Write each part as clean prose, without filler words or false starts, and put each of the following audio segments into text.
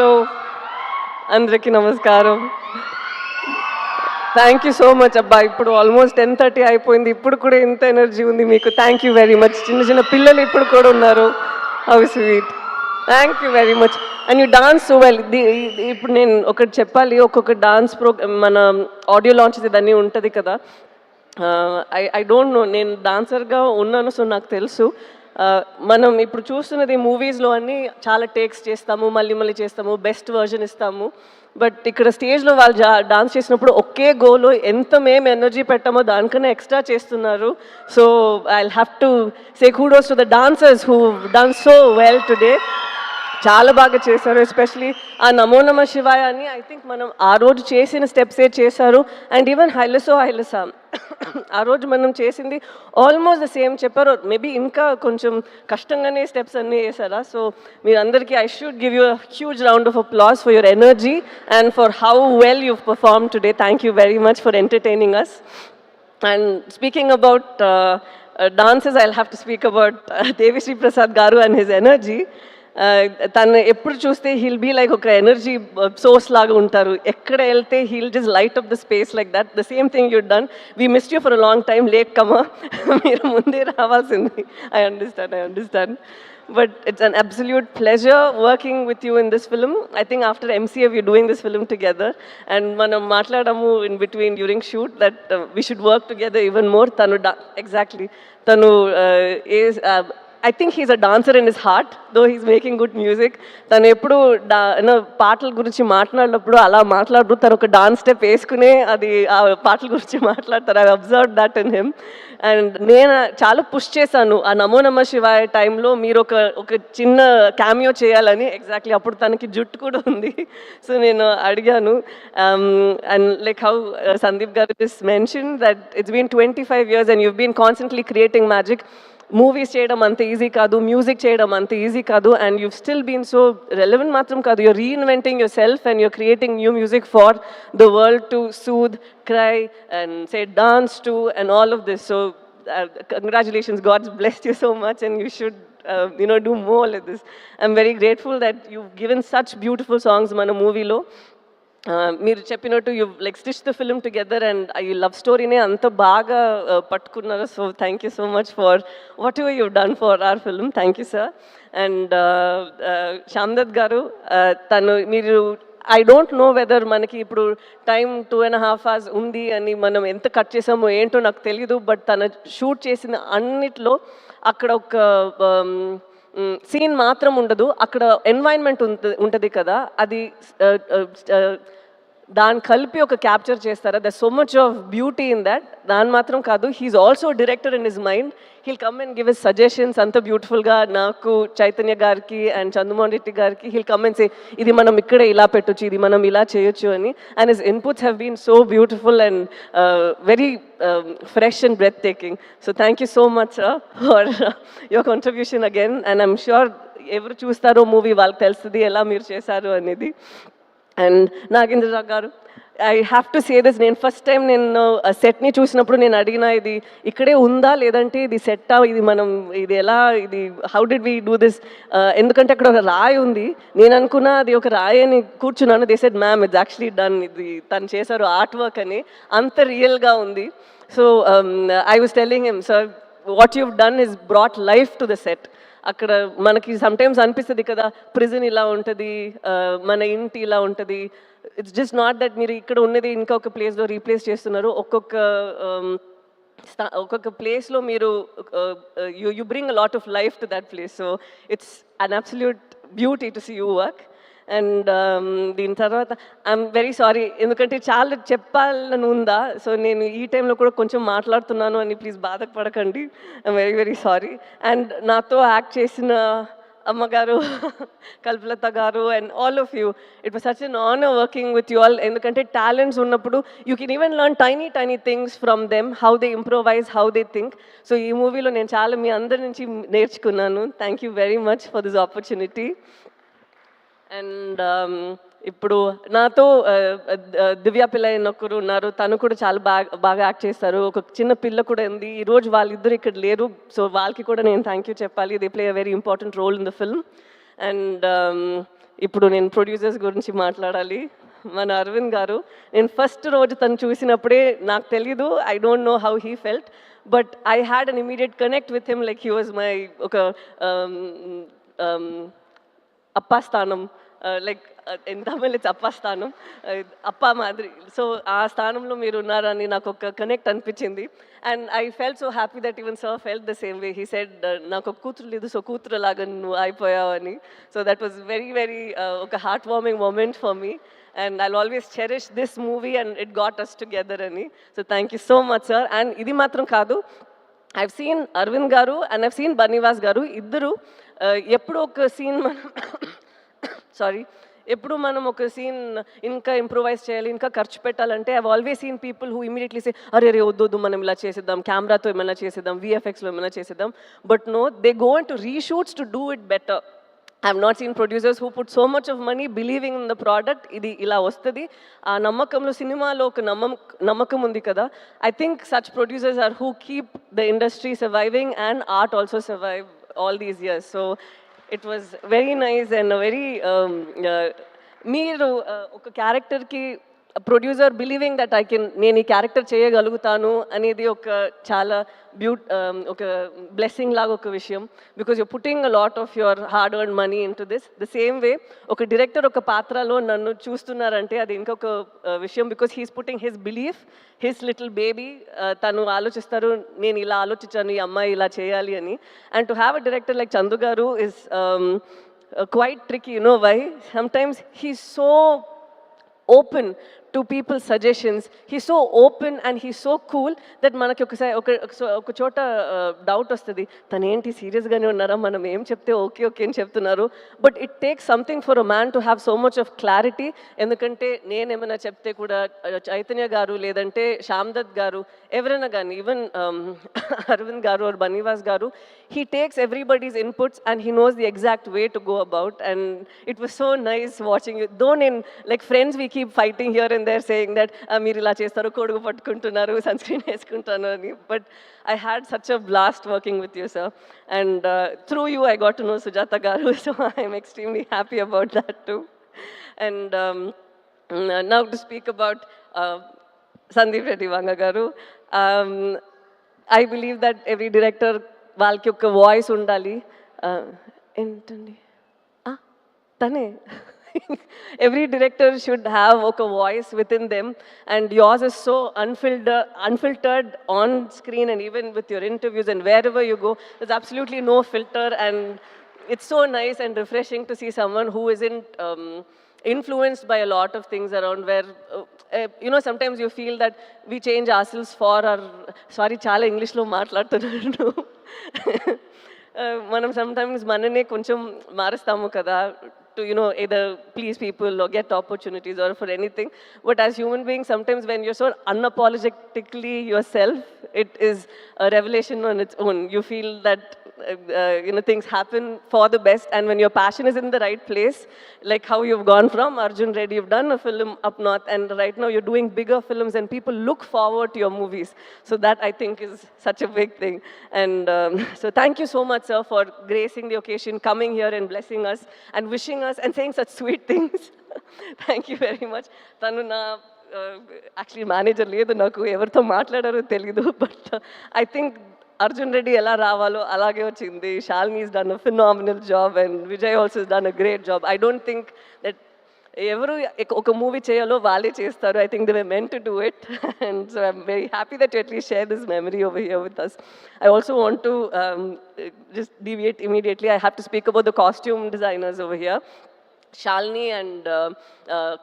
Hello అందరికీ నమస్కారం. Thank you so much అబ్బా. ఇప్పుడు ఆల్మోస్ట్ 10:30 అయిపోయింది. ఇప్పుడు కూడా ఇంత ఎనర్జీ ఉంది మీకు. Thank you very much. చిన్న చిన్న పిల్లలు ఇప్పుడు కూడా ఉన్నారు. How sweet. Thank you very much. And you dance so well. ఇప్పుడు నేను ఒకటి చెప్పాలి. ఒక్కొక్క డాన్స్ మన ఆడియో లాంచ్ ఇదన్నీ ఉంటుంది కదా. ఐ డోంట్ నో, నేను డాన్సర్గా ఉన్నాను, సో నాకు తెలుసు. మనం ఇప్పుడు చూస్తున్నది మూవీస్లో అన్నీ చాలా టేక్స్ చేస్తాము, మళ్ళీ మళ్ళీ చేస్తాము, బెస్ట్ వర్జన్ ఇస్తాము. బట్ ఇక్కడ స్టేజ్లో వాళ్ళు డాన్స్ చేసినప్పుడు ఒకే గోలో ఎంత మేము ఎనర్జీ పెట్టామో దానికన్నా ఎక్స్ట్రా చేస్తున్నారు. So I have to say kudos to the dancers who done so well today. చాలా బాగా చేశారు. ఎస్పెషలీ ఆ నమో నమ శివాయ అని ఐ థింక్ మనం ఆ రోజు చేసిన స్టెప్సే చేశారు. అండ్ ఈవెన్ హైలసో హైలసా ఆ రోజు మనం చేసింది ఆల్మోస్ట్ ద సేమ్ చెప్పారు. మేబీ ఇంకా కొంచెం కష్టంగానే స్టెప్స్ అన్నీ వేసారా. సో మీరందరికీ I should give you huge round of applause for your energy and for how well you perform today. Thank you very much for entertaining us. And speaking about dances, I'll have to speak about Devi Sri Prasad Garu and his energy. తను ఎప్పుడు చూస్తే he'll be like ఒక energy source లాగా ఉంటారు. ఎక్కడ వెళ్తే he'll just light up the space like that. The same thing you done. We missed you for a long time. లేక్ కమా, మీరు ముందే రావాల్సింది. I understand. But it's an absolute pleasure working with you in this film. I think after MCA we're doing this film together, and manam matladamu in between during shoot that we should work together even more. Tanu exactly. Tanu is I think he's a dancer in his heart, though he's making good music. తను ఎప్పుడు పాటల గురించి మాట్లాడినప్పుడు అలా మాట్లాడరు. తను ఒక dance step వేసుకునే అది ఆ పాటల గురించి మాట్లాడతారు. I observe that in him. And నేను చాలా పుష్ చేశాను ఆ నమో నమ శివాయ టైంలో మీరు ఒక చిన్న క్యామియో చేయాలని. ఎగ్జాక్ట్లీ అప్పుడు తనకి జుట్టు కూడా ఉంది. సో నేను అడిగాను. And like how Sandeep garu just mention that it's been 25 years and you've been constantly creating magic. Movies చేయడం అంత ఈజీ కాదు, మ్యూజిక్ చేయడం అంత ఈజీ కాదు. And you've still been so relevant మాత్రం కాదు, you're reinventing yourself and you're creating new music for the world to soothe, cry and say dance to and all of this. So congratulations, God's blessed you so much and you should do more like this. I'm very grateful that you've given such beautiful songs మన మూవీలో. మీరు చెప్పినట్టు you like stitch the film together and ఈ love స్టోరీనే అంత బాగా పట్టుకున్నారు. So thank you so much for whatever you done for our film. Thank you sir. And Shyamdutt garu, తను మీరు ఐ డోంట్ నో వెదర్ మనకి ఇప్పుడు టైం 2.5 hours ఉంది అని మనం ఎంత కట్ చేసామో ఏంటో నాకు తెలీదు. బట్ తను షూట్ చేసిన అన్నిట్లో అక్కడ ఒక సీన్ మాత్రం ఉండదు, అక్కడ ఎన్వైరన్మెంట్ ఉంటుంది కదా, అది దాన్ని కలిపి ఒక క్యాప్చర్ చేస్తారా. The so much of beauty in that. దాని మాత్రం కాదు, he's also director in his mind. He'll come and give his suggestions అంత బ్యూటిఫుల్గా. నాకు చైతన్య గారికి అండ్ చంద్రమోహన్ రెడ్డి గారికి హీల్ కమ్ అండ్ సే ఇది మనం ఇక్కడే ఇలా పెట్టొచ్చు, ఇది మనం ఇలా చేయొచ్చు అని. And his inputs have been so beautiful and very fresh and breathtaking. So thank you so much for your contribution again. And I'm sure ఎవరు చూస్తారో మూవీ వాళ్ళకి తెలుస్తుంది ఎలా మీరు చేశారు అనేది. అండ్ నాగేంద్రరావు గారు, I have to say this. నేను ఫస్ట్ టైం నేను సెట్ని చూసినప్పుడు నేను అడిగిన ఇది ఇక్కడే ఉందా లేదంటే ఇది సెట్టా, ఇది ఎలా, ఇది how did we do this. ఎందుకంటే అక్కడ ఒక రాయి ఉంది. నేను అనుకున్నా అది ఒక రాయి అని కూర్చున్నాను. They said ma'am it's actually done, ఇది తను చేశారు ఆర్ట్ వర్క్ అని. అంత రియల్గా ఉంది. So I was telling him, sir what you've done is brought life to the set. అక్కడ మనకి సమ్టైమ్స్ అనిపిస్తుంది కదా, ప్రిజన్ ఇలా ఉంటుంది, మన ఇంటి ఇలా ఉంటుంది. ఇట్స్ జస్ట్ నాట్ దట్ మీరు ఇక్కడ ఉన్నది ఇంకొక ప్లేస్లో రీప్లేస్ చేస్తున్నారు. ఒక్కొక్క ప్లేస్లో మీరు you bring a lot of life to that place. So it's an absolute beauty to see you work. And దీని తర్వాత ఐఎమ్ వెరీ సారీ, ఎందుకంటే చాలా చెప్పాలని ఉందా. సో నేను ఈ టైంలో కూడా కొంచెం మాట్లాడుతున్నాను అని ప్లీజ్ బాధపడకండి. I'm very very sorry. And నాతో యాక్ట్ చేసిన అమ్మగారు, కల్పలత గారు and all of you, it was such N honour working with you all. ఎందుకంటే టాలెంట్స్ ఉన్నప్పుడు you can even learn tiny things from them, how they improvise, how they think. So ఈ మూవీలో నేను చాలా మీ అందరి నుంచి నేర్చుకున్నాను. Thank you very much for this opportunity. And ఇప్పుడు నాతో దివ్య పిల్ల ఒకరు ఉన్నారు. తను కూడా చాలా బాగా యాక్ట్ చేస్తారు. ఒక చిన్న పిల్ల కూడా ఉంది. ఈరోజు వాళ్ళిద్దరు ఇక్కడ లేరు. సో వాళ్ళకి కూడా నేను థ్యాంక్ యూ చెప్పాలి. They play a very important role in the film. And ఇప్పుడు నేను ప్రొడ్యూసర్స్ గురించి మాట్లాడాలి. మన అరవింద్ గారు, నేను ఫస్ట్ రోజు తను చూసినప్పుడే నాకు తెలీదు, I don't know how he felt, but I had an immediate connect with him, like he was my ఒక అప్పా స్థానం, లైక్ ఇన్ తమిళ్ ఇట్స్ అప్పా స్థానం, అప్పా మాదిరి. సో ఆ స్థానంలో మీరు ఉన్నారని నాకు ఒక కనెక్ట్ అనిపించింది. And I felt so happy that even sir felt the same way. He said నాకు ఒక కూతురు లేదు, సో కూతురు లాగా నువ్వు అయిపోయావని. So that was very very ఒక heart warming moment for me. And I'll always cherish this movie and it got us together ani. So thank you so much, sir. And idi matram kaadu, I've seen Arvind garu and I've seen Banivas garu iddaru eppudu oka scene sorry, ఎప్పుడు మనం ఒక scene ఇంకా improvise చేయాలి, ఇంకా ఖర్చు పెట్టాలంటే I always seen people who immediately say అరే రే వద్దు మనం ఇలా చేసేద్దాం, కెమెరాతో ఏమైనా చేసేద్దాం, విఎఫ్ఎక్స్లో ఏమైనా చేసేద్దాం. But no, they go into reshoots to do it better. I have not seen producers who put so much of money believing in the product. Idi ila vastadi aa nammakamlo cinema-lo oka nammakam undi kada. I think such producers are who keep the industry surviving and art also survive all these years. So it was very nice and a very meeru oka character ki producer believing that నేను ఈ character చేయగలుగుతాను అనేది ఒక చాలా ఒక blessing లాగా ఒక విషయం. Because you're putting a lot of your hard earn money into this. The same way ఒక డైరెక్టర్ ఒక పాత్రలో నన్ను చూస్తున్నారంటే అది ఇంకొక విషయం. Because he's putting his belief, his little baby. తను ఆలోచిస్తారు నేను ఇలా ఆలోచించాను, ఈ అమ్మాయి ఇలా చేయాలి అని. And to have a director like Chandu గారు is quite tricky, you know why? Sometimes he's so open to people's suggestions. He's so open and he's so cool that మనకి ఒక చోట డౌట్ వస్తుంది, తను ఏంటి సీరియస్గానే ఉన్నారా, మనం ఏం చెప్తే ఓకే ఓకే అని చెప్తున్నారు. But it takes something for a man to have so much of clarity. ఎందుకంటే నేనేమైనా చెప్తే కూడా చైతన్య గారు లేదంటే శ్యామ్ దత్ గారు ఎవరైనా కానీ, ఈవెన్ అరవింద్ గారు ఆర్ బనీవాస్ గారు, he takes everybody's inputs and he knows the exact way to go about. And it was so nice watching you. Though in like friends we keep fighting here and there saying that meer ila chestaru, kodugu pattukuntunnaru, sunscreen eskuntunnaru ani. But I had such a blast working with you, sir. And through you I got to know Sujata garu, so I am extremely happy about that too. And now to speak about Sandeep Reddy Vanga garu, I believe that every director వాళ్ళకి ఒక voice ఉండాలి. ఏంటండి తనే every director should have a voice within them, and yours is so unfiltered on screen and even with your interviews and wherever you go, there's absolutely no filter. And it's so nice and refreshing to see someone who isn't influenced by a lot of things around, where you know, sometimes you feel that we change ourselves for our, sorry చాలా ఇంగ్లీష్లో మాట్లాడుతున్నాను, మనం sometimes మననే కొంచెం మారుస్తాము కదా, to, you know, either please people or get opportunities or for anything. But as human beings, sometimes when you're so unapologetically yourself, it is a revelation on its own. You feel that you know, things happen for the best, and when your passion is in the right place, like how you've gone from Arjun Reddy, you've done a film up north, and right now you're doing bigger films and people look forward to your movies. So that I think is such a big thing. And so thank you so much, sir, for gracing the occasion, coming here and blessing us and wishing us and saying such sweet things. Thank you very much. Tanu na actually manager ledu, naku evartho maatladaro teliyadu, but I think Arjun Reddy ela ravalo alage vachindi. Shalini has done a phenomenal job and Vijay also has done a great job. I don't think that ఎవరు ఒక movie చేయాలో వాళ్ళే చేస్తారు. I think they were meant to do it. And so I'm very happy that you at least share this memory over here with us. I also want to just deviate immediately. I have to speak about the costume designers over here. Shalini and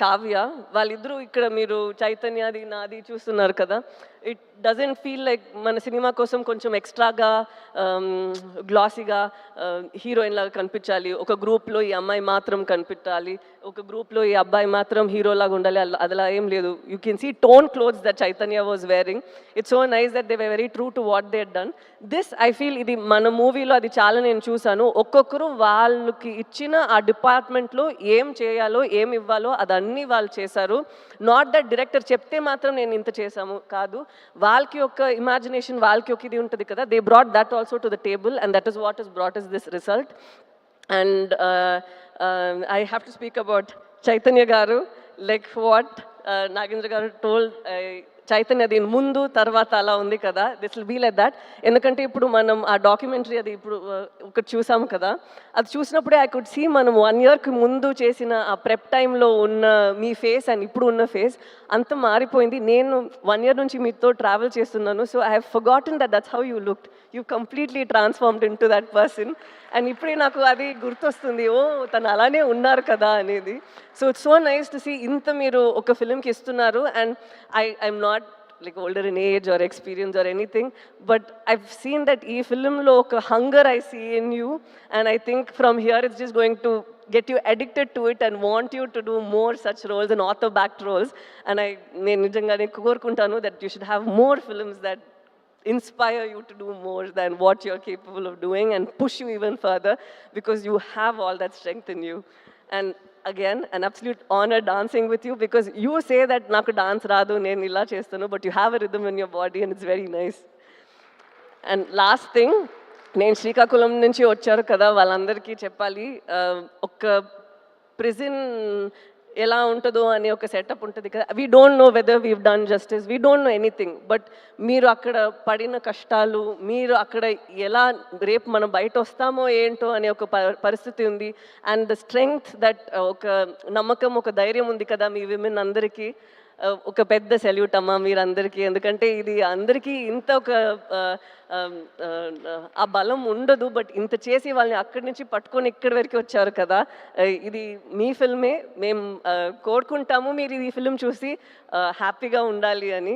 Kavya, వాళ్ళిద్దరూ ఇక్కడ మీరు చైతన్యది నాది చూస్తున్నారు కదా, it doesn't feel like మన cinema కోసం కొంచెం ఎక్స్ట్రాగా గ్లాసీగా హీరోయిన్ లాగా కనిపించాలి, ఒక గ్రూప్లో ఈ అమ్మాయి మాత్రం కనిపించాలి, ఒక గ్రూప్లో ఈ అబ్బాయి మాత్రం హీరోలాగా ఉండాలి, అలా ఏం లేదు. You can see tone clothes that Chaitanya was wearing. It's so nice that they were very true to what they had done. This I feel ఇది మన మూవీలో అది చాలా నేను చూశాను. ఒక్కొక్కరు వాళ్ళకి ఇచ్చిన ఆ డిపార్ట్మెంట్లో ఏం చేయాలో ఏం ఇవ్వాలో అదన్నీ వాళ్ళు చేశారు. నాట్ దట్ డైరెక్టర్ చెప్తే మాత్రం నేను ఇంత చేశాము కాదు, వాళ్ళకి ఒక ఇమాజినేషన్, వాళ్ళకి ఒక ఇది ఉంటుంది కదా, they brought that also to the table, and that is what is brought is this result. And I have to speak about Chaitanya Garu, like what Nagendra Garu told. Chaitanya దీని ముందు తర్వాత అలా ఉంది కదా, this will be like that. ఎందుకంటే ఇప్పుడు మనం ఆ డాక్యుమెంటరీ అది ఇప్పుడు ఒకటి చూసాం కదా, అది చూసినప్పుడే ఐ కుడ్ సీ మనం 1 yearకి ముందు చేసిన ఆ ప్రెప్ టైంలో ఉన్న మీ ఫేస్ అండ్ ఇప్పుడు ఉన్న ఫేస్ అంత మారిపోయింది. నేను 1 year నుంచి మీతో ట్రావెల్ చేస్తున్నాను, so I have forgotten that's how you looked. You completely transformed in to that person. And ఇప్పుడే నాకు అది గుర్తొస్తుంది, ఓ తను అలానే ఉన్నారు కదా అనేది. So it's so nice to see ఇంత మీరు ఒక ఫిల్మ్కి ఇస్తున్నారు. And I'm not like older in age or experience or anything, but I've seen that ee film lo oka hunger I see in you, and I think from here it's just going to get you addicted to it and want you to do more such roles and author backed roles. And నేను నిజంగానే కోరుకుంటాను that you should have more films that inspire you to do more than what you're capable of doing and push you even further, because you have all that strength in you. And again, an absolute honor dancing with you, because you say that naku dance raadu nenu illa chestanu, but you have a rhythm in your body and it's very nice. And last thing, నేను శ్రీకాకుళం నుంచి వచ్చారు కదా, వాళ్ళందరికీ చెప్పాలి, ఒక prison ఎలా ఉంటుందో అనే ఒక సెటప్ ఉంటుంది కదా. We don't know whether weave done justice, we don't know anything, but మీరు అక్కడ పడిన కష్టాలు, మీరు అక్కడ ఎలా రేపు మనం బయట వస్తామో ఏంటో అనే ఒక పరిస్థితి ఉంది. అండ్ ద స్ట్రెంగ్త్ దట్, ఒక నమ్మకం, ఒక ధైర్యం ఉంది కదా మీ విమెన్ అందరికీ. ఒక పెద్ద సెల్యూట్ అమ్మా మీరందరికీ. ఎందుకంటే ఇది అందరికీ ఇంత ఒక ఆ బలం ఉండదు, బట్ ఇంత చేసి వాళ్ళని అక్కడి నుంచి పట్టుకొని ఇక్కడి వరకు వచ్చారు కదా. ఇది మీ ఫిల్మే, మేము కోరుకుంటాము మీరు ఈ ఫిల్మ్ చూసి హ్యాపీగా ఉండాలి అని.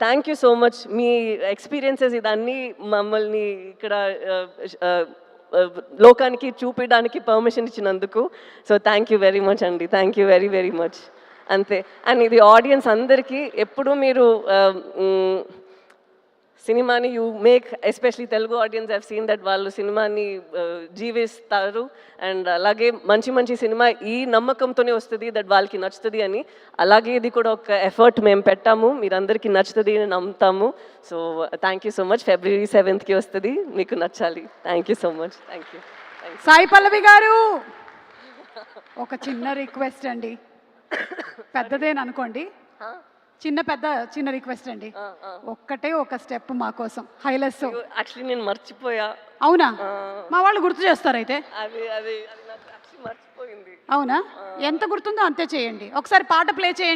Thank you so much. మీ ఎక్స్పీరియన్సెస్ ఇదన్నీ మమ్మల్ని ఇక్కడ లోకానికి చూపించడానికి పర్మిషన్ ఇచ్చినందుకు. So thank you very much అండి, thank you very very much. అంతే. అండ్ ఇది ఆడియన్స్ అందరికీ ఎప్పుడు మీరు సినిమాని you make, especially Telugu audience have seen that వాళ్ళు సినిమాని జీవిస్తారు. అండ్ అలాగే మంచి మంచి సినిమా ఈ నమ్మకంతోనే వస్తుంది దట్ వాళ్ళకి నచ్చుతుంది అని. అలాగే ఇది కూడా ఒక ఎఫర్ట్ మేము పెట్టాము, మీరందరికీ నచ్చుతుంది అని నమ్ముతాము. So thank you so much. February 7th వస్తుంది, మీకు నచ్చాలి. Thank you so much. Thank you. Sai Pallavi garu, ఒక చిన్న రిక్వెస్ట్ అండి, పెద్దదేననుకోండి, చిన్న రిక్వెస్ట్ అండి, ఒక్కటే ఒక స్టెప్ మా కోసం హైలెస్. యాక్చువల్లీ నేను మర్చిపోయా. అవునా? మా వాళ్ళు గుర్తు చేస్తారు అయితే. అది అది నాకు యాక్చువల్లీ మర్చిపోయింది. అవునా? ఎంత గుర్తుందో అంతే చేయండి. ఒకసారి పాట ప్లే చేయండి.